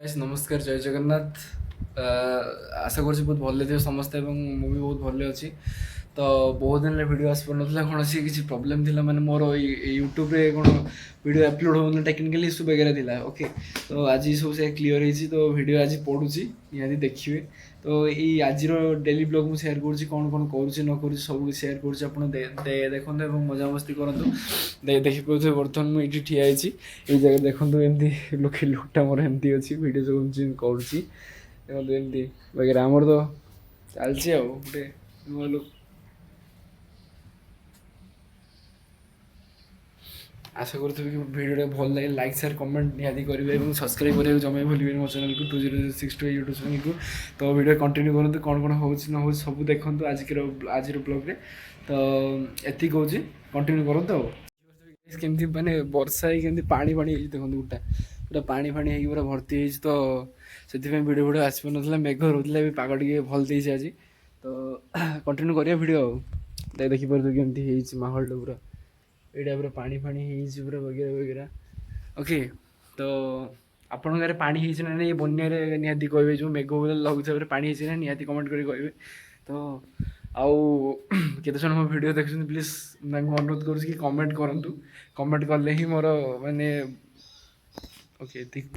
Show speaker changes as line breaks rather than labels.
Guys नमस्कार जय जगन्नाथ। आशा करुँच बहुत भले थे समस्ते मुझे भी बहुत भले अच्छी। तो बहुत दिन भिड आसी पार ना कौन सी किसी प्रोब्लेम थी मैंने मोर यूट्यूब रे कौन वीडियो अपलोड हो टेक्निकली इश्यू वगैरह थिला। ओके तो आज सब से क्लीयर होती तो वीडियो आज पढ़ुची निहाती देखिए। तो ये आज डेली ब्लॉग मुझे सेयार करुँच कौन कौन करुँच न करुँच सब सेयार करुँच आप देखते मजा मस्ती करूँ। देखिए बर्तमान मुझे ठिया ये जगह देखो एमती लोके लुकटा मोर एमती अच्छी वीडियो सब करुँची एमती वगैरह आमर तो चलती गोटे नुआ लुक। आशा करूँ कि भिडियो भल लगे लाइक शेयर कमेंट निहाती करेंगे और सब्सक्राइब करेंगे जमा भूलें मो चैनल को 2062 यूट्यूब चैनल को। तो वीडियो कंटिन्यू करूँ कौन कौन हो सब देखो आज ब्लॉग तो एति कौन कंटिन्यू करूँ। केमती माने वर्षा केमती पानी पानी देखो गोटा पूरा पानी फाणी हो पूरा भर्ती हो तो से वीडियो वीडियो आसपार ना मेघ रोला भी पाग टे भल देसी आज। तो कंटिन्यू करिया वीडियो देखिपार केमती माहौल पूरा यहाँ पूरा पानी फाणी पूरा वगैरह वगैरह। ओके तो आपण गाँव पानी ना नहीं बन्या निहाती कहे जो मेघ लघुचाप पानी ना निहाती कमेंट कर कहे। तो आउ केते जन मो वीडियो देखुछन प्लीज अनुरोध करूँ कि कमेंट करूँ। कमेंट कले ही मोर माने ओके ठीक।